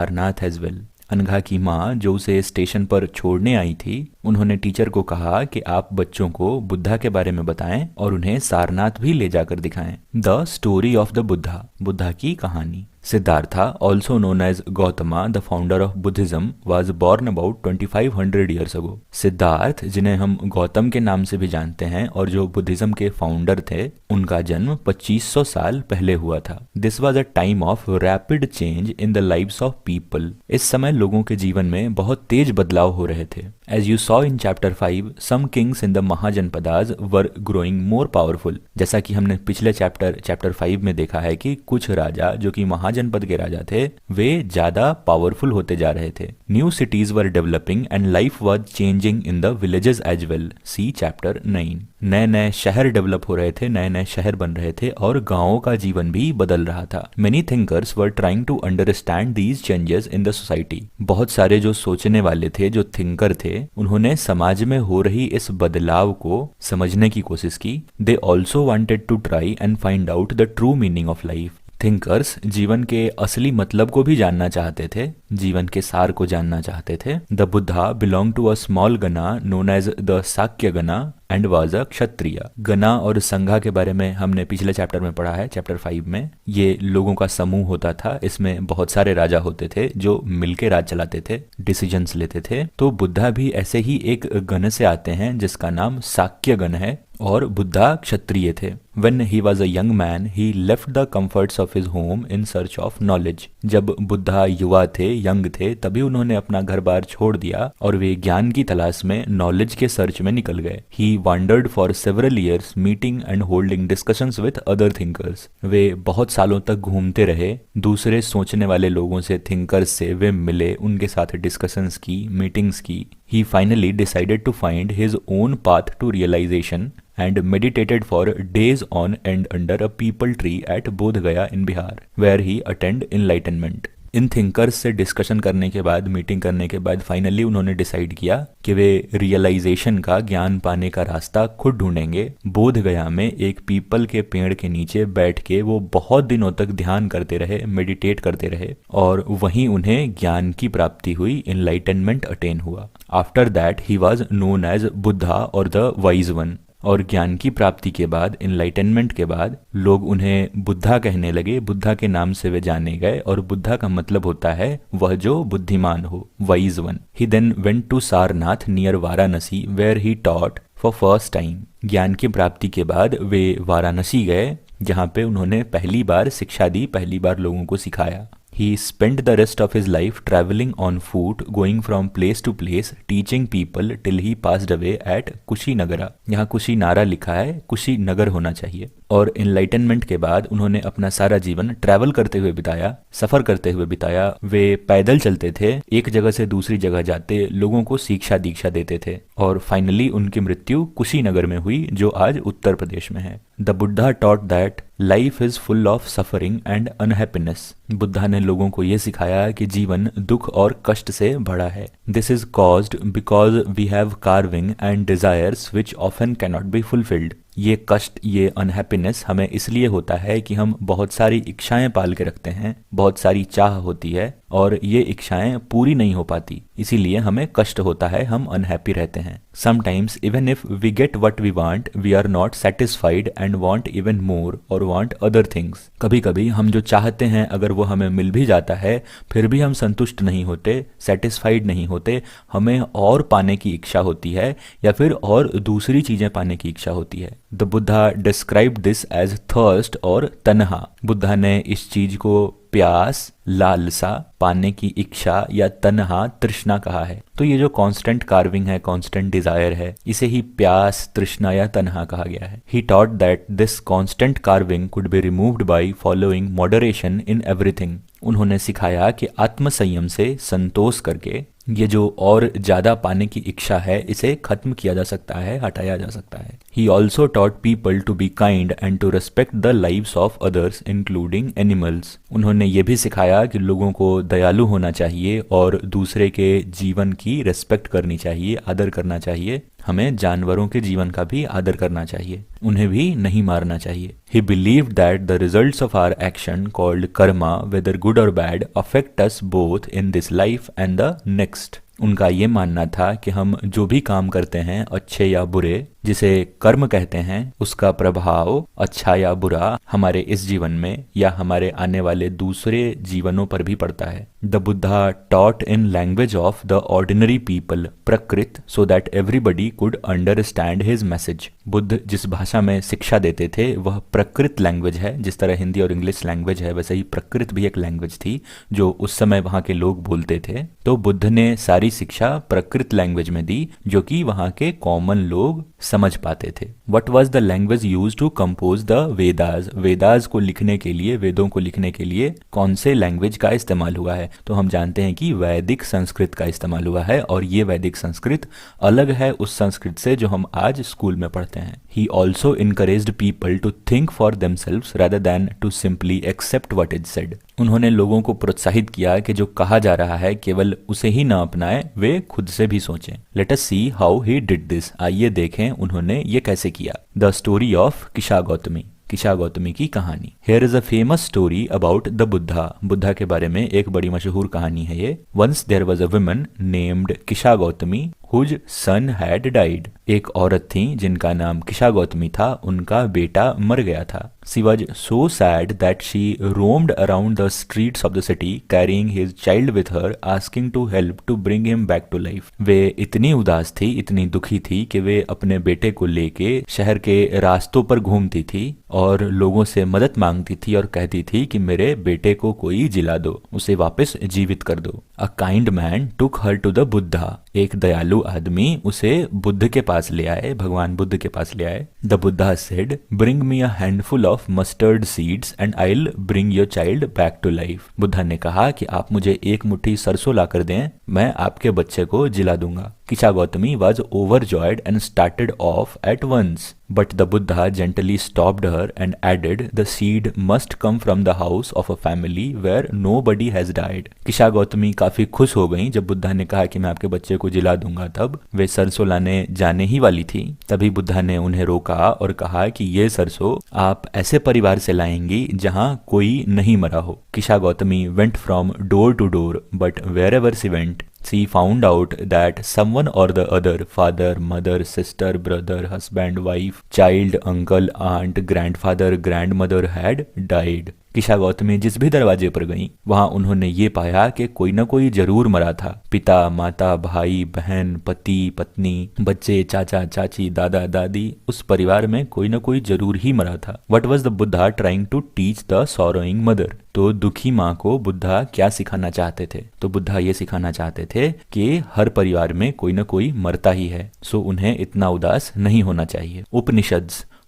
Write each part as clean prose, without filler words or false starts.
Sarnath as well. Anagha की माँ जो उसे स्टेशन पर छोड़ने आई थी, उन्होंने टीचर को कहा कि आप बच्चों को बुद्धा के बारे में बताएं और उन्हें सारनाथ भी ले जाकर दिखाएं। The story of the Buddha, Buddha की कहानी। Siddhartha, also known as Gautama, the founder of Buddhism, was born about 2500 years ago. Siddharth, जिन्हें हम गौतम के नाम से भी जानते हैं और जो बुद्धिज्म के फाउंडर थे, उनका जन्म 2500 साल पहले हुआ था। This was a time of rapid change in the lives of people. इस समय लोगों के जीवन में बहुत तेज बदलाव हो रहे थे। As you saw in chapter 5, some kings in the mahajanapadas were growing more powerful। जैसा कि हमने पिछले चैप्टर 5 में देखा है कि कुछ राजा जो कि महाजनपद के राजा थे, वे ज्यादा पावरफुल होते जा रहे थे। New cities were developing and life was changing in the villages as well। See chapter 9। नए नए शहर डेवलप हो रहे थे, नए नए शहर बन रहे थे और गांवों का जीवन भी बदल रहा था। Many thinkers were trying to understand these changes in the society। बहुत सारे जो सोचने वाले थे, जो थिंकर थे, उन्होंने समाज में हो रही इस बदलाव को समझने की कोशिश की। They also wanted to try and find out the true meaning of life. Thinkers जीवन के असली मतलब को भी जानना चाहते थे, जीवन के सार को जानना चाहते थे। The Buddha belong to a small gana known as the Sakya gana and was a क्षत्रिय। गना और संघा के बारे में हमने पिछले चैप्टर में पढ़ा है, चैप्टर 5 में। ये लोगों का समूह होता था, इसमें बहुत सारे राजा होते थे जो मिलके राज चलाते थे, डिसीजंस लेते थे। तो बुद्धा भी ऐसे ही एक गण से आते हैं जिसका नाम साक्य गण है और बुद्धा क्षत्रिय थे। When he was a young man, he left the comforts of his home in search of knowledge। जब बुद्धा युवा थे, यंग थे, तभी उन्होंने अपना घर बार छोड़ दिया और वे ज्ञान की तलाश में, नॉलेज के सर्च में निकल गए। He wandered for several years, meeting and holding discussions with other thinkers। वे बहुत सालों तक घूमते रहे, दूसरे सोचने वाले लोगों से, थिंकर्स से वे मिले, उनके साथ डिस्कशंस की, मीटिंग्स की। He finally decided to find his own path to realization and meditated for days on end under a peepal tree at Bodh Gaya in Bihar, where he attained enlightenment। In thinkers से discussion करने के बाद, meeting करने के बाद finally उन्होंने decide किया कि वे रियलाइजेशन का, ज्ञान पाने का रास्ता खुद ढूंढेंगे। बोध गया में एक पीपल के पेड़ के नीचे बैठ के वो बहुत दिनों तक ध्यान करते रहे, मेडिटेट करते रहे और वहीं उन्हें ज्ञान की प्राप्ति हुई, एनलाइटनमेंट अटेन हुआ। After that he was known as Buddha और द वाइज वन। और ज्ञान की प्राप्ति के बाद, एनलाइटनमेंट के बाद, लोग उन्हें बुद्धा कहने लगे, बुद्धा के नाम से वे जाने गए और बुद्धा का मतलब होता है वह जो बुद्धिमान हो, wise one. He then went to Sarnath near Varanasi where he taught for first time. ज्ञान की प्राप्ति के बाद वे वाराणसी गए जहाँ पे उन्होंने पहली बार शिक्षा दी, पहली बार लोगों को सिखाया। He spent the rest of his life traveling on foot, going from place to place, teaching people till he passed away at Kushinagara. यहाँ कुशीनारा लिखा है, कुशीनगर होना चाहिए। और एनलाइटनमेंट के बाद उन्होंने अपना सारा जीवन ट्रैवल करते हुए बिताया, सफर करते हुए बिताया। वे पैदल चलते थे, एक जगह से दूसरी जगह जाते, लोगों को शिक्षा दीक्षा देते थे और फाइनली उनकी मृत्यु कुशीनगर में हुई जो आज उत्तर प्रदेश में है। The Buddha taught that life is full of suffering and unhappiness. Buddha ने लोगों को यह सिखाया कि जीवन दुख और कष्ट से भरा है। This is caused because we have craving and desires which often cannot be fulfilled. ये कष्ट, ये अनहैप्पीनेस हमें इसलिए होता है कि हम बहुत सारी इच्छाएं पाल के रखते हैं, बहुत सारी चाह होती है और ये इच्छाएं पूरी नहीं हो पाती, इसीलिए हमें कष्ट होता है, हम अनहैप्पी रहते हैं। Sometimes even if we get what we want, we are not satisfied and want even more और वांट अदर थिंग्स। कभी कभी हम जो चाहते हैं अगर वो हमें मिल भी जाता है, फिर भी हम संतुष्ट नहीं होते, सेटिस्फाइड नहीं होते, हमें और पाने की इच्छा होती है या फिर और दूसरी चीजें पाने की इच्छा होती है। The Buddha describe this as thirst और तन्हा। बुद्धा ने इस चीज को प्यास, लालसा, पाने की इच्छा या तन्हा, तृष्णा कहा है। तो ये जो कांस्टेंट कार्विंग है, कांस्टेंट डिजायर है, इसे ही प्यास, तृष्णा या तन्हा कहा गया है। He taught that this constant carving could be removed by following moderation in everything. उन्होंने सिखाया कि आत्म संयम से, संतोष करके, ये जो और ज्यादा पाने की इच्छा है इसे खत्म किया जा सकता है, हटाया जा सकता है। He also taught people to be kind and to respect the lives of others, including animals। उन्होंने ये भी सिखाया कि लोगों को दयालु होना चाहिए और दूसरे के जीवन की रेस्पेक्ट करनी चाहिए, आदर करना चाहिए, हमें जानवरों के जीवन का भी आदर करना चाहिए, उन्हें भी नहीं मारना चाहिए। He believed that the results of our action called karma, whether good or bad, affect us both in this life and the next. उनका ये मानना था कि हम जो भी काम करते हैं, अच्छे या बुरे, जिसे कर्म कहते हैं, उसका प्रभाव अच्छा या बुरा हमारे इस जीवन में या हमारे आने वाले दूसरे जीवनों पर भी पड़ता है। The Buddha taught in language of the ordinary people Prakrit so that everybody could understand his message. Buddha जिस भाषा में शिक्षा देते थे वह प्रकृत लैंग्वेज है। जिस तरह हिंदी और इंग्लिश लैंग्वेज है, वैसे ही प्रकृत भी एक लैंग्वेज थी जो उस समय वहाँ के लोग बोलते थे। तो बुद्ध ने सारी शिक्षा प्रकृत लैंग्वेज में दी जो कि वहाँ के कॉमन लोग समझ पाते थे। What was the language use to compose the Vedas? Vedas को लिखने के लिए, वेदों को लिखने के लिए कौन से लैंग्वेज का इस्तेमाल हुआ है? तो हम जानते हैं कि वैदिक संस्कृत का इस्तेमाल हुआ है, और ये वैदिक संस्कृत अलग है उस संस्कृत से जो हम आज स्कूल में पढ़ते हैं। He also encouraged people to think for themselves rather than to simply accept what is said. उन्होंने लोगों को प्रोत्साहित किया कि जो कहा जा रहा है केवल उसे ही ना अपनाएं, वे खुद से भी सोचें। Let us see how he did this. आइए देखें उन्होंने ये कैसे किया। The story of Kisha Gautami, Kisha Gautami की कहानी। Here is a famous story about the Buddha. Buddha के बारे में एक बड़ी मशहूर कहानी है ये। Once there was a woman named Kisha Gautami whose son had died. एक औरत थी जिनका नाम किशा गौतमी था, उनका बेटा मर गया था। She was so sad that she roamed around the streets of the city carrying his child with her, asking to help to bring him back to life. वे इतनी उदास थी, इतनी दुखी थी कि वे अपने बेटे को लेके शहर के रास्तों पर घूमती थी और लोगों से मदद मांगती थी और कहती थी कि मेरे बेटे को कोई जिला दो, उसे वापस जीवित कर दो। A kind man took her to the Buddha. एक दयालु आदमी उसे बुद्ध के पास ले आए, भगवान बुद्ध के पास ले आए। The Buddha said, bring me a handful of mustard seeds and I will bring your child back to life. Buddha ने कहा कि आप मुझे एक मुट्ठी सरसों ला कर दें, मैं आपके बच्चे को जिला दूंगा। Kisha Gautami was overjoyed and started off at once. But the Buddha gently stopped her and added, the seed must come from the house of a family where nobody has died. Kisha Gautami काफी खुश हो गईं जब बुद्धा ने कहा कि मैं आपके बच्चे को जिला दूंगा। तब वे सरसों लाने जाने ही वाली थी, तभी बुद्धा ने उन्हें रोका और कहा कि ये सरसों आप ऐसे परिवार से लाएंगी जहां कोई नहीं मरा हो। Kisha Gautami went from door to door, but wherever she went, she found out that someone or the other, father, mother, sister, brother, husband, wife, child, uncle, aunt, grandfather, grandmother had died. Kisha Gautami जिस भी दरवाजे पर गईं, वहां उन्होंने ये पाया कि कोई न कोई जरूर मरा था। पिता, माता, भाई, बहन, पति, पत्नी, बच्चे, चाचा, चाची, दादा, दादी, उस परिवार में कोई न कोई जरूर ही मरा था। What was the Buddha trying to teach the sorrowing mother? तो दुखी माँ को बुद्धा क्या सिखाना चाहते थे? तो बुद्धा ये सिखाना चाहते थे कि हर परिवार में कोई न कोई मरता ही है, सो उन्हें इतना उदास नहीं होना चाहिए।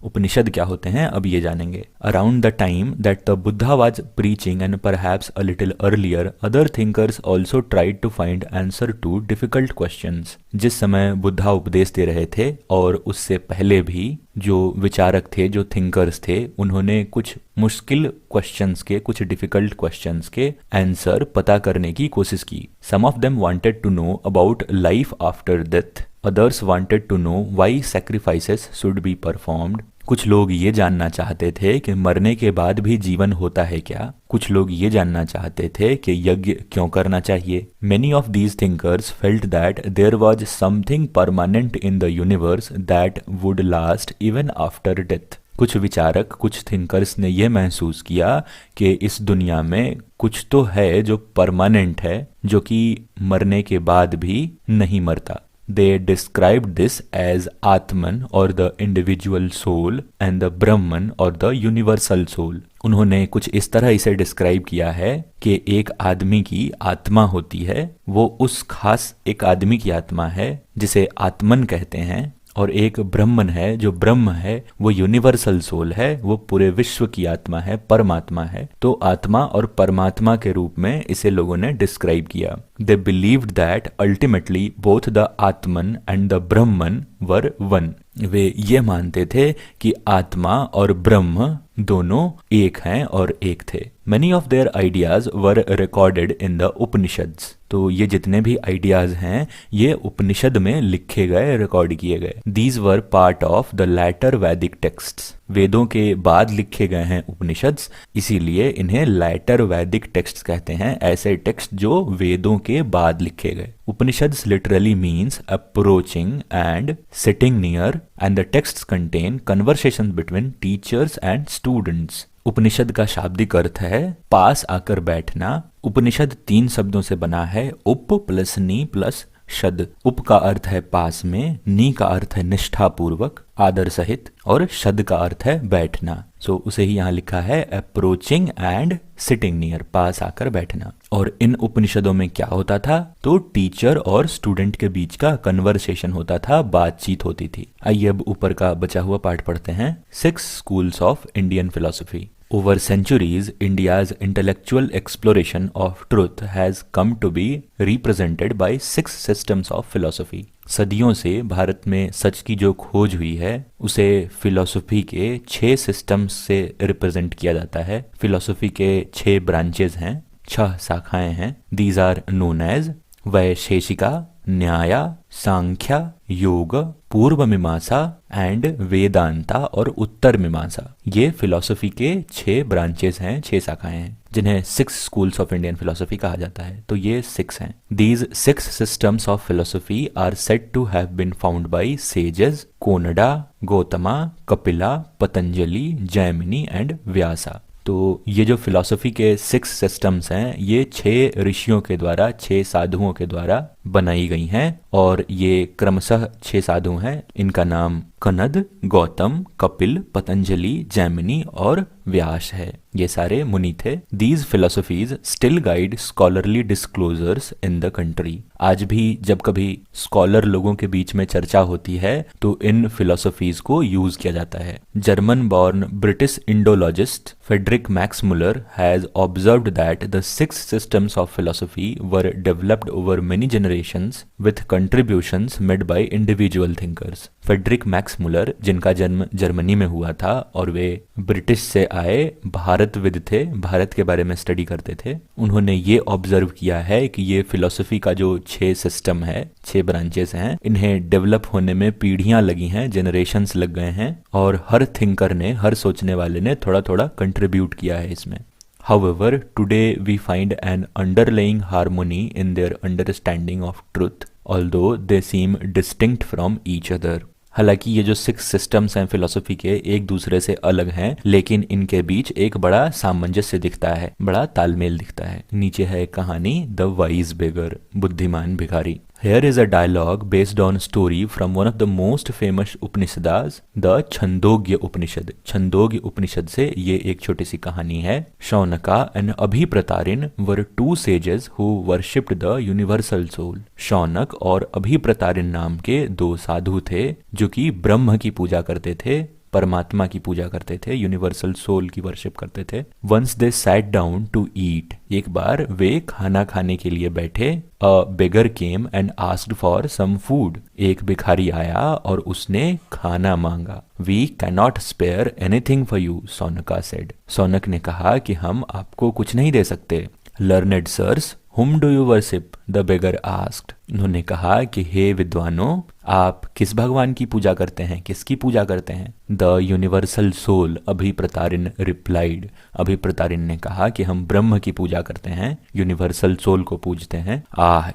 उपनिषद क्या होते हैं अब ये जानेंगे। Around the time that the Buddha was preaching and perhaps a little earlier, other thinkers also tried to find answer to difficult questions. जिस समय बुद्धा उपदेश दे रहे थे और उससे पहले भी जो विचारक थे, जो थिंकर्स थे, उन्होंने कुछ मुश्किल क्वेश्चंस के, कुछ डिफिकल्ट क्वेश्चंस के आंसर पता करने की कोशिश की। Some of them wanted to know about life after death, others wanted to know why sacrifices should be performed. कुछ लोग ये जानना चाहते थे कि मरने के बाद भी जीवन होता है क्या। कुछ लोग ये जानना चाहते थे कि यज्ञ क्यों करना चाहिए। Many of these thinkers felt that there was something permanent in the universe that would last even after death. कुछ विचारक, कुछ थिंकर्स ने यह महसूस किया कि इस दुनिया में कुछ तो है जो परमानेंट है, जो कि मरने के बाद भी नहीं मरता। They described this as Atman or the individual soul and the Brahman or the universal soul. उन्होंने कुछ इस तरह इसे डिस्क्राइब किया है कि एक आदमी की आत्मा होती है, वो उस खास एक आदमी की आत्मा है जिसे आत्मन कहते हैं, और एक ब्रह्मन है, जो ब्रह्म है वो यूनिवर्सल सोल है, वो पूरे विश्व की आत्मा है, परमात्मा है। तो आत्मा और परमात्मा के रूप में इसे लोगों ने डिस्क्राइब किया। They believed that ultimately both the atman and the brahman were one. वे ये मानते थे कि आत्मा और ब्रह्म दोनों एक हैं और एक थे। Many of their ideas were recorded in the Upanishads. तो ये जितने भी आइडियाज हैं ये उपनिषद में लिखे गए, रिकॉर्ड किए गए. These were part of the later Vedic texts. वेदों के बाद लिखे गए हैं उपनिषद्स, इसीलिए इन्हें later Vedic texts कहते हैं, ऐसे टेक्स्ट जो वेदों के बाद लिखे गए. Upanishads literally means approaching and sitting near, and the texts contain conversations between teachers and students. उपनिषद का शाब्दिक अर्थ है पास आकर बैठना. उपनिषद 3 शब्दों से बना है, उप प्लस नी प्लस शद. उप का अर्थ है पास में, नी का अर्थ है निष्ठा पूर्वक, आदर सहित, और शद का अर्थ है बैठना. सो उसे ही यहाँ लिखा है अप्रोचिंग एंड सिटिंग नियर, पास आकर बैठना. और इन उपनिषदों में क्या होता था, तो टीचर और स्टूडेंट के बीच का कन्वर्सेशन होता था, बातचीत होती थी. आइए अब ऊपर का बचा हुआ पाठ पढ़ते हैं. 6 schools of Indian philosophy. Over centuries, India's intellectual exploration of truth has come to be represented by 6 systems of philosophy. सदियों से भारत में सच की जो खोज हुई है उसे फिलॉसफी के 6 सिस्टम्स से रिप्रेजेंट किया जाता है. फिलॉसफी के 6 ब्रांचेस हैं, 6 शाखाएं हैं. These are known as Vaisheshika, न्याय, सांख्य, योग, पूर्व मीमांसा एंड वेदांता और उत्तर मीमांसा. ये फिलॉसफी के 6 ब्रांचेस हैं, 6 शाखाएं हैं, जिन्हें 6 schools of Indian philosophy कहा जाता है. तो ये 6 हैं. These 6 systems of philosophy are said to have been found by sages Kanada, Gautama, Kapila, Patanjali, Jaimini and Vyasa. तो ये जो फिलॉसफी के 6 सिस्टम्स हैं ये 6 ऋषियों के द्वारा, 6 साधुओं के द्वारा बनाई गई हैं. और ये क्रमशः 6 साधु हैं. इनका नाम कनद, गौतम, कपिल, पतंजलि, जैमिनी और व्यास है. ये सारे मुनि थे. These philosophies still guide scholarly disclosures in the country. आज भी जब कभी स्कॉलर लोगों के बीच में चर्चा होती है तो इन फिलोसफीज को यूज किया जाता है. German born British indologist Friedrich Max Muller has observed that the 6 systems of philosophy were developed over many generations with contributions made by individual thinkers. Friedrich Max Muller, जिनका जन्म जर्मनी में हुआ था और वे ब्रिटिश से आए भारतविद थे, भारत के बारे में स्टडी करते थे, उन्होंने ये ऑब्जर्व किया है कि ये फिलॉसफी का जो 6 सिस्टम है, 6 ब्रांचेस हैं, इन्हें डेवलप होने में पीढ़ियां लगी हैं, जनरेशंस लग गए हैं, और हर थिंकर ने, हर सोचने वाले ने थोड़ा थोड़ा कंट्रीब्यूट किया है इसमें. However, today we find an underlying harmony in their understanding of truth, although they seem distinct from each other. हालांकि ये जो 6 सिस्टम्स हैं फिलोसफी के एक दूसरे से अलग हैं, लेकिन इनके बीच एक बड़ा सामंजस्य दिखता है, बड़ा तालमेल दिखता है. नीचे है कहानी द वाइज बेगर, बुद्धिमान भिखारी. Here is a dialogue based on story from one of the most famous Upanishads, the Chandogya उपनिषद. छंदोग्य उपनिषद से ये एक छोटी सी कहानी है. Shaunaka and अभिप्रतारिन were 2 sages who worshipped the universal soul. Shaunak और अभिप्रतारिन नाम के 2 साधु थे जो कि ब्रह्म की पूजा करते थे, परमात्मा की पूजा करते थे, यूनिवर्सल सोल की वर्शिप करते थे. Once they sat down to eat, एक बार वे खाना खाने के लिए बैठे. A beggar came and asked for some food, एक भिखारी आया और उसने खाना मांगा. We can not spare anything for you, Shaunaka said. Shaunak ने कहा कि हम आपको कुछ नहीं दे सकते. Learned sirs, whom do you worship, the beggar asked. उन्होंने कहा कि हे विद्वानों, आप किस भगवान की पूजा करते हैं, किसकी पूजा करते हैं. The universal soul, Abhipratarin replied. Abhipratarin ने कहा कि हम ब्रह्म की पूजा करते हैं, यूनिवर्सल सोल को पूजते हैं.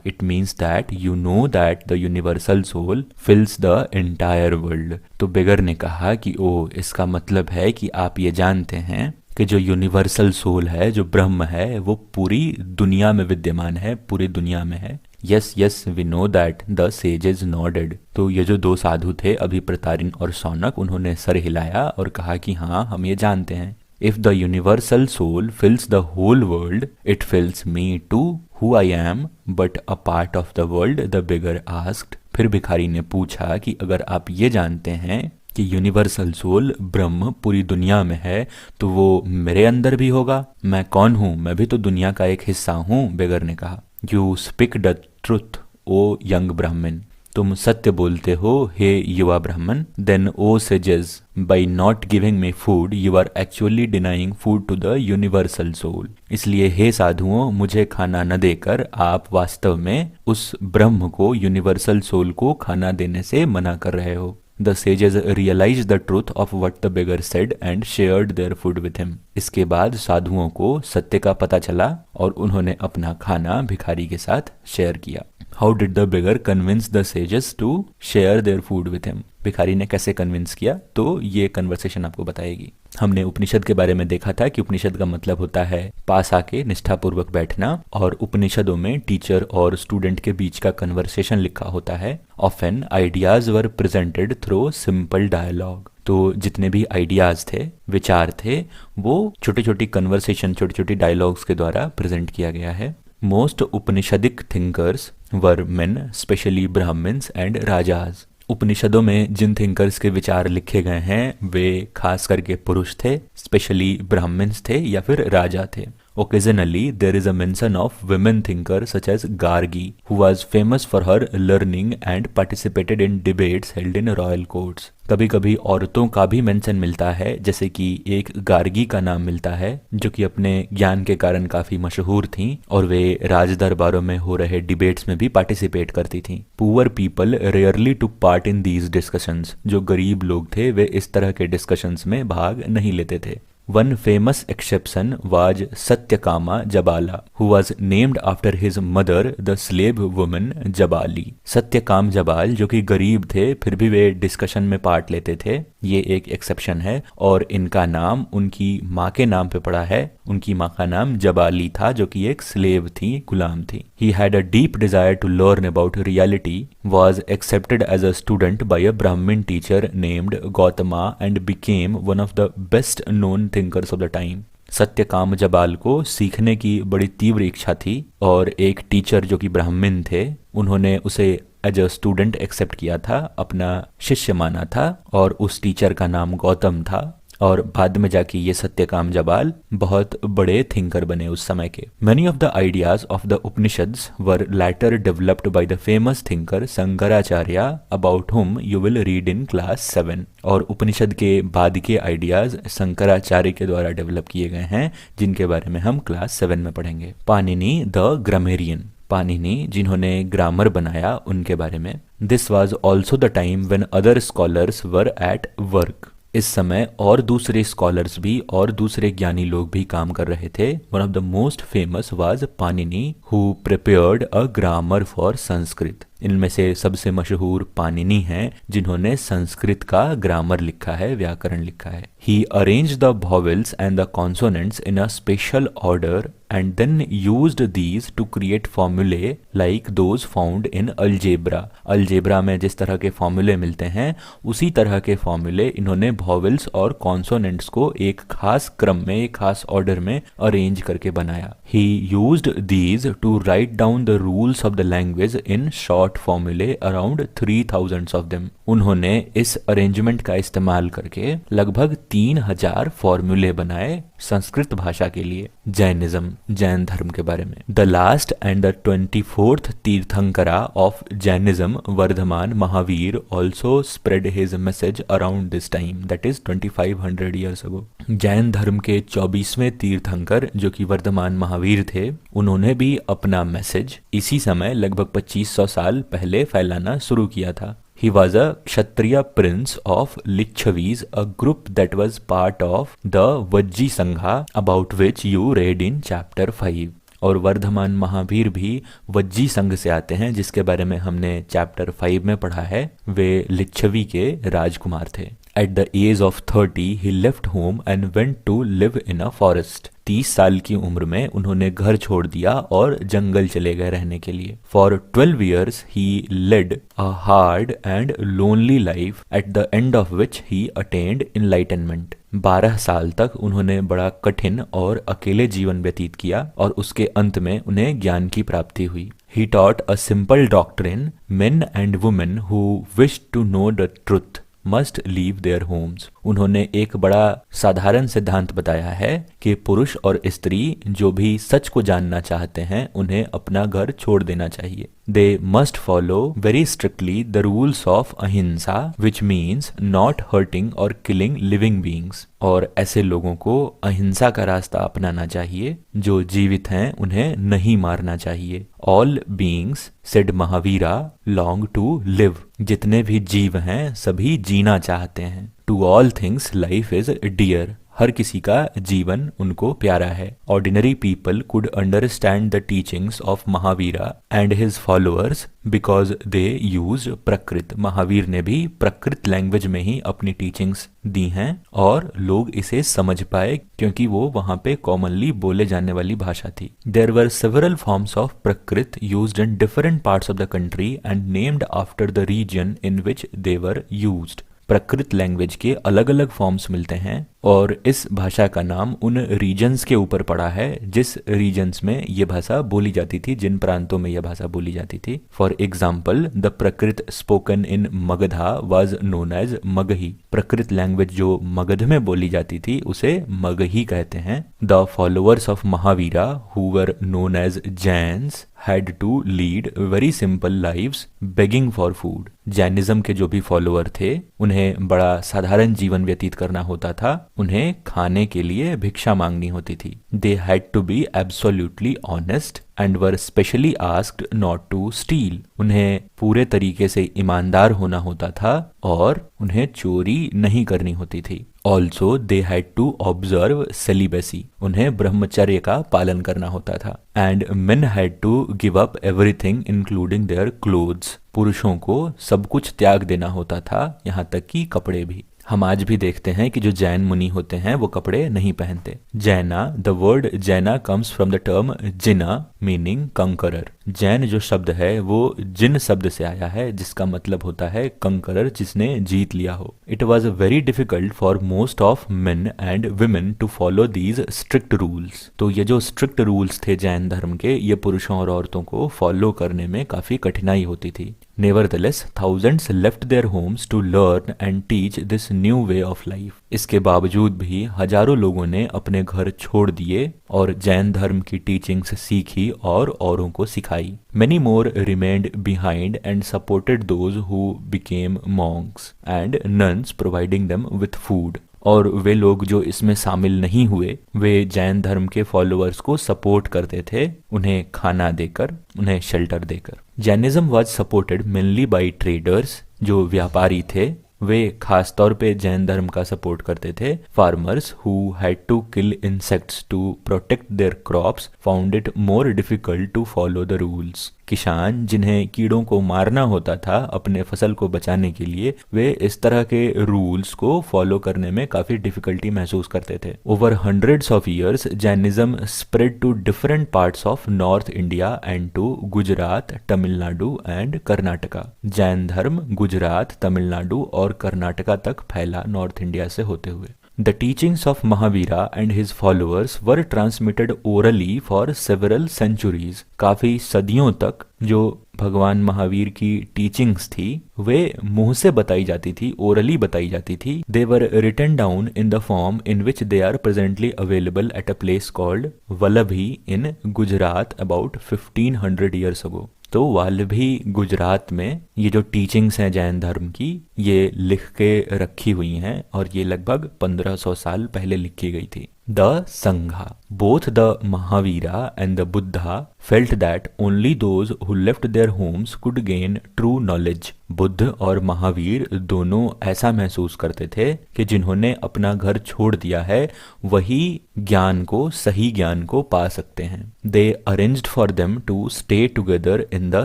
It means that you know that the universal soul fills the entire world. तो बेगर ने कहा कि ओ, इसका मतलब है कि आप ये जानते हैं कि जो यूनिवर्सल सोल है, जो ब्रह्म है, वो पूरी दुनिया में विद्यमान है, पूरी दुनिया में है. Yes yes we know that, the sages nodded. तो ये जो 2 साधु थे, अभिप्रतारिन और शौनक, उन्होंने सर हिलाया और कहा कि हाँ, हम ये जानते हैं. If the universal soul fills the whole world, it fills me too, who I am but a part of the world, the beggar asked. फिर भिखारी ने पूछा कि अगर आप ये जानते हैं कि यूनिवर्सल सोल ब्रह्म पूरी दुनिया में है, तो वो मेरे अंदर भी होगा. मैं कौन हूँ, मैं भी तो दुनिया का एक हिस्सा हूँ, बेगर ने कहा. You speak the truth, O young Brahmin. तुम सत्य बोलते हो हे युवा ब्राह्मण। Then O sages, by not giving me food you are actually denying food to the universal soul. इसलिए हे साधुओं, मुझे खाना न देकर आप वास्तव में उस ब्रह्म को, यूनिवर्सल सोल को खाना देने से मना कर रहे हो। The sages realized the truth of what the beggar said and shared their food with him. इसके बाद साधुओं को सत्य का पता चला और उन्होंने अपना खाना भिखारी के साथ शेयर किया। How did the beggar convince the sages to share their food with him? भिखारी ने कैसे कन्विंस किया, तो ये कन्वर्सेशन आपको बताएगी। हमने उपनिषद के बारे में देखा था कि उपनिषद का मतलब होता है पास आके निष्ठापूर्वक बैठना, और उपनिषदों में टीचर और स्टूडेंट के बीच का कन्वर्सेशन लिखा होता है। Often ideas were presented through simple dialogue. तो जितने भी आइडियाज थे, विचार थे, वो छोटी छोटी कन्वर्सेशन, छोटी छोटी डायलॉग्स के द्वारा प्रेजेंट किया गया है। Most Upanishadic thinkers were men, specially Brahmins and rajas. उपनिषदों में जिन थिंकर्स के विचार लिखे गए हैं वे खास करके पुरुष थे, स्पेशली ब्राह्मण्स थे या फिर राजा थे। Occasionally, there is a mention of women thinkers such as Gargi, who was famous for her learning and participated in debates held in royal courts. कभी कभी औरतों का भी मेंशन मिलता है, जैसे कि एक गार्गी का नाम मिलता है जो कि अपने ज्ञान के कारण काफी मशहूर थीं और वे राज दरबारों में हो रहे डिबेट्स में भी पार्टिसिपेट करती थीं। Poor people rarely took part in these discussions. जो गरीब लोग थे वे इस तरह के डिस्कशंस में भाग नहीं लेते थे। One famous exception was Satyakama Jabala, who was named after his mother, the slave woman Jabali. Satyakam जबाल जो कि गरीब थे फिर भी वे डिस्कशन में पार्ट लेते थे, ये एक एक्सेप्शन है, और इनका नाम उनकी माँ के नाम पे पड़ा है। उनकी माँ का नाम जबाली था जो कि एक स्लेव थी, गुलाम थी। He had a deep desire to learn about reality, was accepted as a student by a Brahmin teacher named Gautama and became one of the best known thinkers of the time. Satyakam जबाल को सीखने की बड़ी तीव्र इच्छा थी और एक teacher जो कि ब्राह्मण थे उन्होंने उसे एज अ स्टूडेंट एक्सेप्ट किया था, अपना शिष्य माना था, और उस टीचर का नाम गौतम था। और बाद में जाके ये सत्यकाम जबाल बहुत बड़े थिंकर बने उस समय के। Many of the ideas of the Upanishads were later developed by the famous thinker Sankaracharya, about whom you will read in class 7. और उपनिषद के बाद के आइडियाज शंकराचार्य के द्वारा डेवलप किए गए हैं, जिनके बारे में हम क्लास 7 में पढ़ेंगे। पाणिनि द ग्रामेरियन, पाणिनि जिन्होंने ग्रामर बनाया, उनके बारे में। This was also the time when other scholars were at work. इस समय और दूसरे स्कॉलर्स भी और दूसरे ज्ञानी लोग भी काम कर रहे थे। One of the most famous was Panini, who prepared a grammar for Sanskrit. इनमें से सबसे मशहूर पाणिनि हैं जिन्होंने संस्कृत का ग्रामर लिखा है, व्याकरण लिखा है। He arranged the vowels and the consonants in a special order and then used these to create formulae like those found in algebra. Algebra में जिस तरह के फॉर्मूले मिलते हैं उसी तरह के फॉर्मूले इन्होंने vowels और consonants को एक खास क्रम में, एक खास ऑर्डर में अरेंज करके बनाया। He used these to write down the rules of the language in short फॉर्मूले अराउंड 3000 ऑफ देम। उन्होंने इस अरेंजमेंट का इस्तेमाल करके लगभग 3000 फॉर्मूले बनाए संस्कृत भाषा के लिए। जैनिज्म, जैन धर्म के बारे में। The last and the 24th Tirthankara of Jainism, Vardhaman Mahavir, also spread his message around this time, that is 2500 years ago. Jain धर्म के 24वें तीर्थंकर जो कि वर्धमान महावीर थे, उन्होंने भी अपना मैसेज इसी समय लगभग 2500 साल पहले फैलाना शुरू किया था। He was a Kshatriya prince of Lichavis, a group that was part of the Vajji Sangha, about which you read in chapter 5. और वर्धमान महावीर भी वज्जी संघ से आते हैं जिसके बारे में हमने चैप्टर 5 में पढ़ा है। वे लिच्छवी के राजकुमार थे। At the age of 30, he left home and went to live in a forest. 30 साल की उम्र में उन्होंने घर छोड़ दिया और जंगल चले गए रहने के लिए। For 12 years, he led a hard and lonely life, at the end of which he attained enlightenment. 12 साल तक उन्होंने बड़ा कठिन और अकेले जीवन व्यतीत किया और उसके अंत में उन्हें ज्ञान की प्राप्ति हुई। He taught a simple doctrine, men and women who wished to know the truth must leave their homes. उन्होंने एक बड़ा साधारण सिद्धांत बताया है कि पुरुष और स्त्री जो भी सच को जानना चाहते हैं उन्हें अपना घर छोड़ देना चाहिए। They must follow very strictly the rules of अहिंसा, which means not hurting or killing living beings। और ऐसे लोगों को अहिंसा का रास्ता अपनाना चाहिए, जो जीवित हैं उन्हें नहीं मारना चाहिए। All beings, said Mahavira, long to live। जितने भी जीव हैं सभी जीना चाहते हैं। To all things life is dear। हर किसी का जीवन उनको प्यारा है। Ordinary people could understand the teachings of Mahavira and his followers because they use प्रकृत। महावीर ने भी प्रकृत लैंग्वेज में ही अपनी टीचिंग्स दी हैं और लोग इसे समझ पाए क्योंकि वो वहाँ पे कॉमनली बोले जाने वाली भाषा थी। There were several forms of Prakrit used in different parts of the country and named after the region in which they were used. Prakrit language के अलग अलग फॉर्म्स मिलते हैं और इस भाषा का नाम उन रीजन्स के ऊपर पड़ा है जिस रीजन्स में ये भाषा बोली जाती थी, जिन प्रांतों में यह भाषा बोली जाती थी। For example, the Prakrit spoken in Magadha was known as Magahi. Prakrit language जो मगध में बोली जाती थी उसे मगही कहते हैं। The followers of Mahavira who were known as Jains had to lead very simple lives begging for food। Jainism के जो भी फॉलोअर थे उन्हें बड़ा साधारण जीवन व्यतीत करना होता था, उन्हें खाने के लिए भिक्षा मांगनी होती थी। They had to be absolutely honest and were specially asked not to steal। उन्हें पूरे तरीके से ईमानदार होना होता था और उन्हें चोरी नहीं करनी होती थी। Also they had to observe celibacy। उन्हें ब्रह्मचर्य का पालन करना होता था। And men had to give up everything including their clothes। पुरुषों को सब कुछ त्याग देना होता था, यहाँ तक कि कपड़े भी। हम आज भी देखते हैं कि जो जैन मुनि होते हैं वो कपड़े नहीं पहनते। Jaina, the word Jaina comes from the term jina meaning conqueror. Jain जो शब्द है वो जिन शब्द से आया है जिसका मतलब होता है कंकरर, जिसने जीत लिया हो। It was very difficult for most of men and women to follow these strict rules. तो ये जो स्ट्रिक्ट रूल्स थे जैन धर्म के, ये पुरुषों और औरतों को फॉलो करने में काफी कठिनाई होती थी। Nevertheless, thousands left their homes to learn and teach this new way of life। इसके बावजूद भी हजारों लोगों ने अपने घर छोड़ दिए और जैन धर्म की टीचिंग्स सीखी और औरों को सिखाई। Many more remained behind and supported those who became monks and nuns, providing them with food। और वे लोग जो इसमें शामिल नहीं हुए वे जैन धर्म के फॉलोअर्स को सपोर्ट करते थे, उन्हें खाना देकर, उन्हें शेल्टर देकर। Jainism was supported mainly by traders. जो व्यापारी थे वे खास तौर पे जैन धर्म का सपोर्ट करते थे। Farmers who had to kill insects to protect their crops found it more difficult to follow the rules. किसान जिन्हें कीड़ों को मारना होता था अपने फसल को बचाने के लिए, वे इस तरह के रूल्स को फॉलो करने में काफी डिफिकल्टी महसूस करते थे। Over hundreds of years Jainism spread to different parts of north India and to Gujarat, Tamil Nadu and Karnataka. Jain धर्म गुजरात, तमिलनाडु और कर्नाटका तक फैला नॉर्थ इंडिया से होते हुए। The teachings of Mahavira and his followers were transmitted orally for several centuries। काफी सदियों तक जो भगवान महावीर की टीचिंग्स थी वे मुंह से बताई जाती थी, ओरली बताई जाती थी। They were written down in the form in which they are presently available at a place called Vallabhi in Gujarat about 1500 years ago। तो वाल्भी गुजरात में ये जो टीचिंग्स हैं जैन धर्म की ये लिख के रखी हुई हैं और ये लगभग 1500 साल पहले लिखी गई थी। द संघा, both the Mahavira and the Buddha felt that only those who left their Holmes could gain true knowledge. Buddha और महावीर दोनों ऐसा महसूस करते थे कि जिन्होंने अपना घर छोड़ दिया है वही ज्ञान को, सही ज्ञान को पा सकते हैं। They arranged for them to stay together in the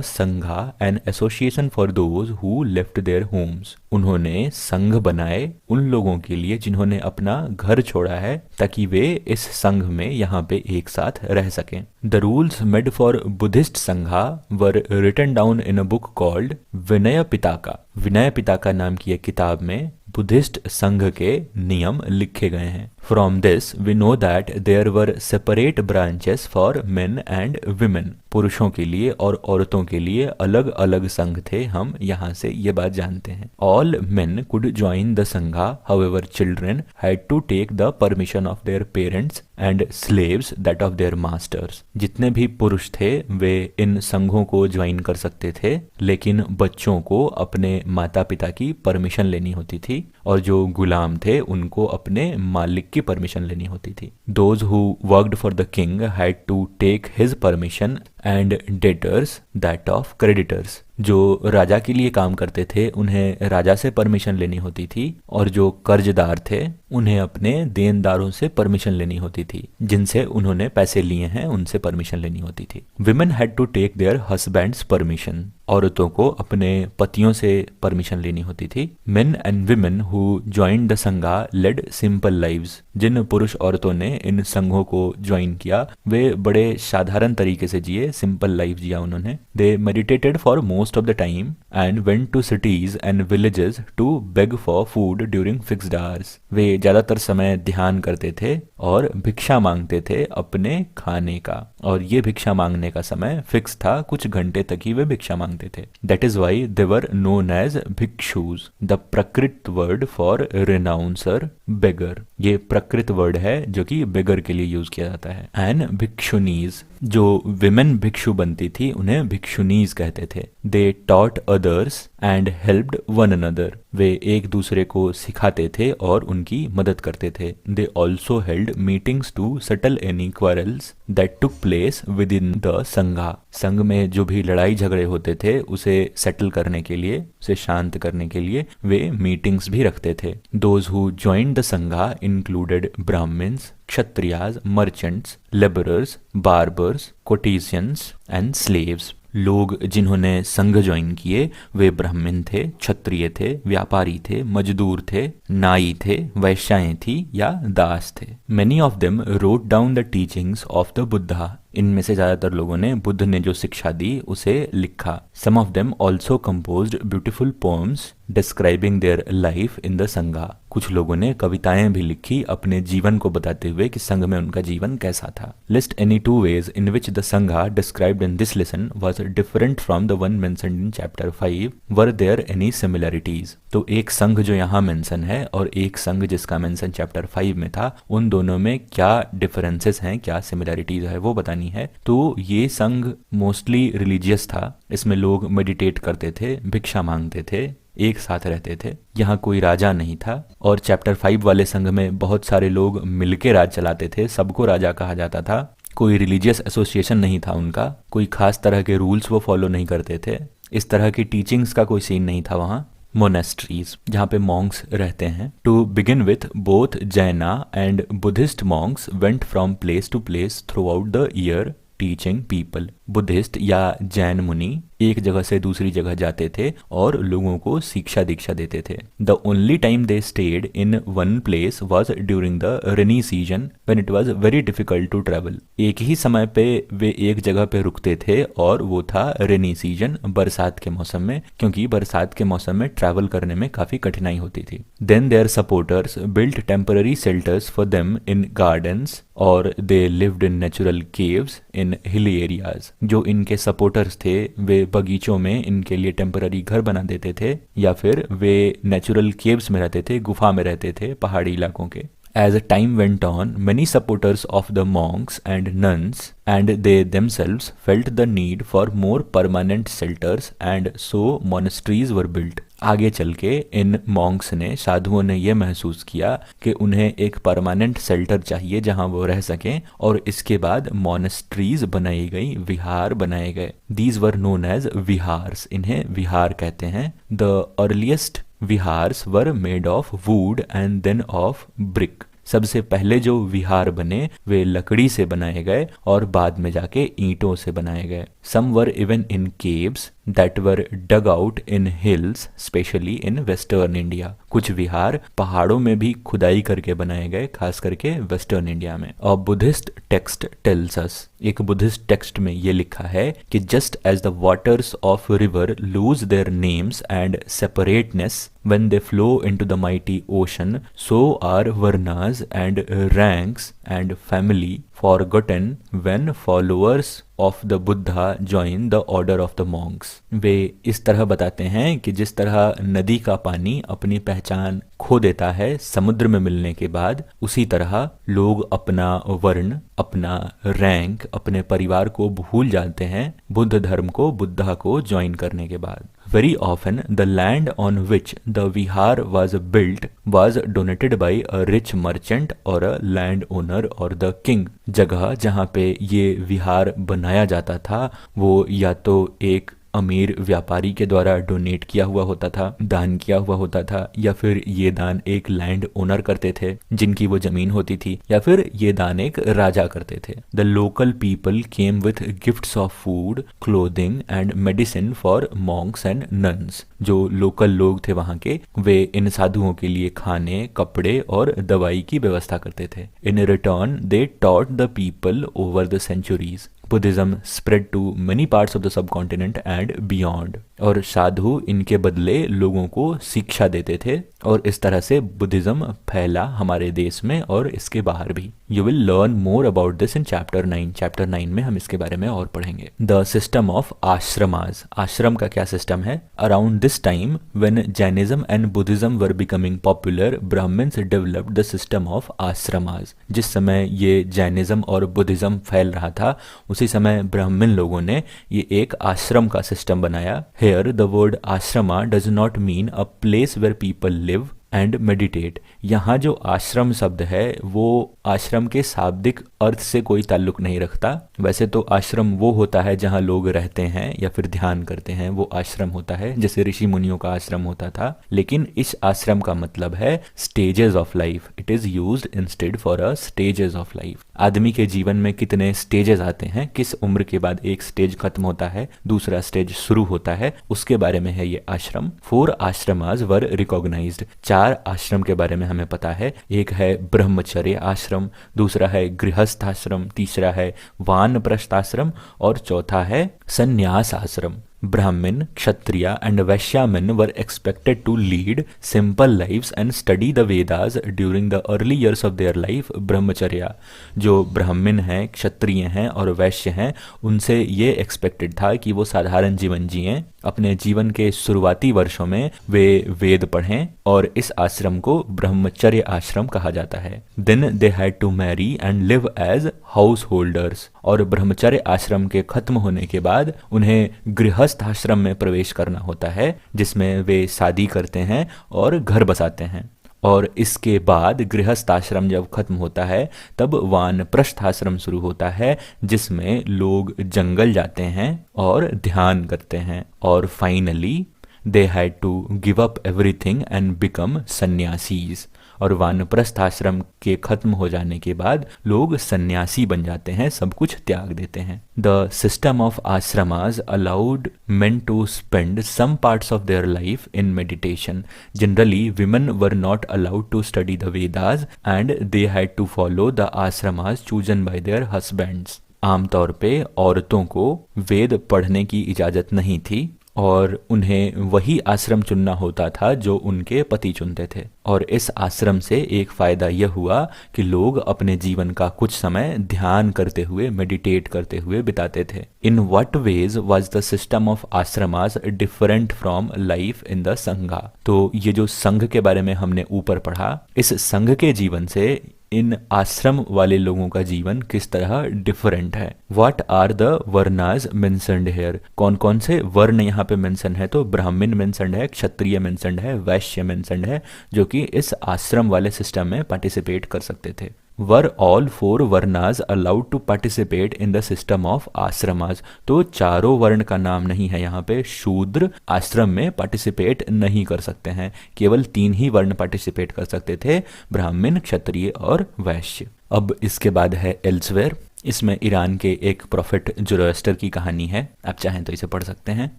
sangha, an association for those who left their homes. उन्होंने संघ बनाए उन लोगों के लिए जिन्होंने अपना घर छोड़ा है ताकि वे इस संघ में यहाँ पे एक साथ रह सकें। The rules made for Buddhist sangha were written down in a book called Vinaya Pitaka. Vinaya Pitaka नाम की एक किताब में बुद्धिस्ट संघ के नियम लिखे गए हैं। From this, we know that there were separate branches for men and women. पुरुषों के लिए और औरतों के लिए अलग अलग संघ थे, हम यहाँ से ये बात जानते हैं. All men could join the संघा, however children had to take the permission of their parents and slaves that of their masters. जितने भी पुरुष थे वे इन संघों को ज्वाइन कर सकते थे, लेकिन बच्चों को अपने माता पिता की परमिशन लेनी होती थी और जो गुलाम थे उनको अपने मालिक की परमिशन लेनी होती थी. Those who worked for the king had to take his permission and debtors that of creditors. जो राजा के लिए काम करते थे उन्हें राजा से परमिशन लेनी होती थी और जो कर्जदार थे उन्हें अपने देनदारों से परमिशन लेनी होती थी, जिनसे उन्होंने पैसे लिए हैं उनसे परमिशन लेनी होती थी. Women had to take their husbands permission. औरतों को अपने पतियों से परमिशन लेनी होती थी. Men and women who joined the संघा led simple lives. जिन पुरुष औरतों ने इन संघों को ज्वाइन किया वे बड़े साधारण तरीके से जिए, सिंपल लाइफ जिया उन्होंने. They meditated for most of the time and went to cities and villages to beg for food during fixed hours. वे ज्यादातर समय ध्यान करते थे और भिक्षा मांगते थे अपने खाने का, और ये भिक्षा मांगने का समय फिक्स था, कुछ घंटे तक ही वे भिक्षा मांगते थे. That is why they were known as bhikshus. The प्रकृत word for renouncer, beggar. ये प्रकृत वर्ड है जो कि beggar के लिए यूज किया जाता है. And भिक्षुनीज, जो विमेन भिक्षु बनती थी उन्हें भिक्षुनीज कहते थे. They taught others and helped one another. वे एक दूसरे को सिखाते थे और उनकी मदद करते थे. They also held meetings to settle any quarrels that took place within the संघा. संघ में जो भी लड़ाई झगड़े होते थे उसे सेटल करने के लिए, उसे शांत करने के लिए वे मीटिंग्स भी रखते थे. Those who joined the संघा included Brahmins, Kshatriyas, merchants, laborers, barbers, courtesans and slaves. लोग जिन्होंने संघ ज्वाइन किए वे ब्राह्मण थे, क्षत्रिय थे, व्यापारी थे, मजदूर थे, नाई थे, वैश्याएं थी या दास थे. Many of them wrote down the teachings of the Buddha. इनमें से ज्यादातर लोगों ने बुद्ध ने जो शिक्षा दी उसे लिखा. Some of them also composed beautiful poems describing their life in the संघा. कुछ लोगों ने कविताएं भी लिखी अपने जीवन को बताते हुए कि संघ में उनका जीवन कैसा था. List any two ways in which the संघा described in this lesson was different from the one mentioned in chapter 5. Were there any similarities? तो एक संघ जो यहाँ मेंशन है और एक संघ जिसका मेंशन चैप्टर 5 में था, उन दोनों में क्या डिफरेंसेस हैं, क्या सिमिलरिटीज है वो बतानी है. तो ये संघ मोस्टली रिलीजियस था. इसमें लोग मेडिटेट करते थे, भिक्षा मांगते थे, एक साथ रहते थे. यहाँ कोई राजा नहीं था. और चैप्टर 5 वाले संघ में बहुत सारे लोग मिलके राज चलाते थे, सबको राजा कहा जाता था. कोई रिलीजियस एसोसिएशन नहीं था उनका, कोई खास तरह के रूल्स वो फॉलो नहीं करते थे. इस तरह की टीचिंग्स का कोई सीन नहीं था वहाँ. मोनेस्ट्रीज जहाँ पे मॉन्क्स रहते हैं. To begin with both Jaina and Buddhist monks went from place to place throughout the year teaching people. Buddhist या जैन मुनि एक जगह से दूसरी जगह जाते थे और लोगों को शिक्षा दीक्षा देते थे. The only time they stayed in one place was during the rainy season when it was very difficult to travel. एक ही समय पे वे एक जगह पे रुकते थे और वो था रेनी सीजन, बरसात के मौसम में, क्योंकि बरसात के मौसम में ट्रैवल करने में काफी कठिनाई होती थी. Then their supporters built temporary shelters for them in gardens और they lived in natural caves in hilly areas. जो इनके सपोर्टर्स थे वे बगीचों में इनके लिए टेम्पररी घर बना देते थे या फिर वे नेचुरल केव्स में रहते थे, गुफा में रहते थे पहाड़ी इलाकों के. As time went on, many supporters of the monks and nuns and they themselves felt the need for more permanent shelters and so monasteries were built. आगे चल के इन मॉन्क्स ने, साधुओं ने ये महसूस किया कि उन्हें एक परमानेंट शेल्टर चाहिए जहां वो रह सकें, और इसके बाद मॉनेस्ट्रीज बनाई गई, विहार बनाए गए. These were known as विहार्स. इन्हें विहार कहते हैं. The earliest viharas were made of wood and then of brick. सबसे पहले जो विहार बने वे लकड़ी से बनाए गए और बाद में जाके ईंटों से बनाए गए. Some were even in caves that were dug out in hills, specially in western India. कुछ विहार पहाड़ों में भी खुदाई करके बनाए गए, खास करके वेस्टर्न इंडिया में. और बुद्धिस्ट टेक्स्ट टेल्स अस, एक बुद्धिस्ट टेक्स्ट में ये लिखा है कि just as the waters of river lose their names and separateness when they flow into the mighty ocean, so are varnas ashramas and ranks and family forgotten when followers of the Buddha join the order of the monks। वे इस तरह बताते हैं कि जिस तरह नदी का पानी अपनी पहचान खो देता है समुद्र में मिलने के बाद, उसी तरह लोग अपना वर्ण, अपना रैंक, अपने परिवार को भूल जाते हैं बुद्ध धर्म को, बुद्धा को ज्वाइन करने के बाद। Very often the land on which the vihar was built was donated by a rich merchant or a landowner or the king। जगह जहाँ पे ये विहार बनाया जाता था वो या तो एक अमीर व्यापारी के द्वारा डोनेट किया हुआ होता था, दान किया हुआ होता था, या फिर ये दान एक लैंड ओनर करते थे जिनकी वो जमीन होती थी, या फिर ये दान एक राजा करते थे। The local people came with gifts of food, clothing and medicine for Monks and nuns. जो लोकल लोग थे वहाँ के, वे इन साधुओं के लिए खाने, कपड़े और दवाई की व्यवस्था करते थे। In return they taught the people over the centuries. Buddhism spread to many parts of the subcontinent and beyond. और साधु इनके बदले लोगों को शिक्षा देते थे और इस तरह से बुद्धिज्म फैला हमारे देश में और इसके बाहर भी। You will learn more about this in chapter 9। Chapter 9 में हम इसके बारे में और पढ़ेंगे। The system of ashramas. Ashram का क्या सिस्टम है? Around this time when Jainism and Buddhism were becoming popular, Brahmans developed the system of ashramas. जिस समय ये जैनिज्म और बुद्धिज्म फैल रहा था उसी समय ब्राह्मण लोगों ने ये एक आश्रम का सिस्टम बनाया। Here the word ashrama does not mean a place where people live and meditate. यहाँ जो आश्रम शब्द है वो आश्रम के शाब्दिक अर्थ से कोई ताल्लुक नहीं रखता। वैसे तो आश्रम वो होता है जहाँ लोग रहते हैं या फिर ध्यान करते हैं, वो आश्रम होता है, जैसे ऋषि मुनियों का आश्रम होता था। लेकिन इस आश्रम का मतलब है stages of life. It is used instead for a stages of life. आदमी के जीवन में कितने स्टेजेस आते हैं, किस उम्र के बाद एक स्टेज खत्म होता है, दूसरा स्टेज शुरू होता है, उसके बारे में है ये आश्रम। 4 आश्रमास वर रिकॉग्नाइज्ड। 4 आश्रम के बारे में हमें पता है। एक है ब्रह्मचर्य आश्रम, दूसरा है गृहस्थ आश्रम, तीसरा है वानप्रस्थ आश्रम और चौथा है संन्यास आश्रम। Brahmin, Kshatriya and Vaishya men were expected to lead simple lives and study the Vedas during the early years of their life, brahmacharya. जो ब्राह्मण हैं, क्षत्रिय हैं और वैश्य हैं, उनसे ये एक्सपेक्टेड था कि वो साधारण जीवन जिएं। अपने जीवन के शुरुआती वर्षों में वे वेद पढ़ें और इस आश्रम को ब्रह्मचर्य आश्रम कहा जाता है। Then they had to marry and live as householders। और ब्रह्मचर्य आश्रम के खत्म होने के बाद उन्हें गृहस्थ आश्रम में प्रवेश करना होता है, जिसमें वे शादी करते हैं और घर बसाते हैं। और इसके बाद गृहस्थ आश्रम जब खत्म होता है तब वानप्रस्थ आश्रम शुरू होता है, जिसमें लोग जंगल जाते हैं और ध्यान करते हैं। और finally they had to give up everything and become sanyasis. और वानप्रस्थ आश्रम के खत्म हो जाने के बाद लोग सन्यासी बन जाते हैं, सब कुछ त्याग देते हैं। The system of ashramas allowed men to spend some parts of their life in meditation. Generally, women were not allowed to study the Vedas and they had to follow the ashramas chosen by their husbands. आमतौर पे औरतों को वेद पढ़ने की इजाज़त नहीं थी और उन्हें वही आश्रम चुनना होता था जो उनके पति चुनते थे। और इस आश्रम से एक फ़ायदा यह हुआ कि लोग अपने जीवन का कुछ समय ध्यान करते हुए, मेडिटेट करते हुए बिताते थे। In what ways was the system of ashramas different from life in the sangha. तो ये जो संघ के बारे में हमने ऊपर पढ़ा, इस संघ के जीवन से इन आश्रम वाले लोगों का जीवन किस तरह डिफरेंट है। What are the varnas mentioned here. कौन कौन से वर्ण यहाँ पे मेंशन है? तो ब्राह्मण मेंशन्ड है, क्षत्रिय मेंशन्ड है, वैश्य मेंशन्ड है, जो कि इस आश्रम वाले सिस्टम में पार्टिसिपेट कर सकते थे। Were all 4 varnas allowed to participate in the system of ashramas. तो चारों वर्ण का नाम नहीं है यहाँ पे। शूद्र आश्रम में पार्टिसिपेट नहीं कर सकते हैं, केवल 3 ही वर्ण पार्टिसिपेट कर सकते थे, ब्राह्मण, क्षत्रिय और वैश्य। अब इसके बाद है एल्सवेयर। इसमें ईरान के एक प्रोफेट ज़ोरोएस्टर की कहानी है, आप चाहें तो इसे पढ़ सकते हैं।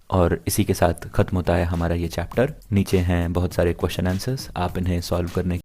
और इसी के साथ खत्म होता है हमारा ये चैप्टर। नीचे हैं बहुत सारे क्वेश्चन आंसर्स, आप इन्हें सॉल्व करने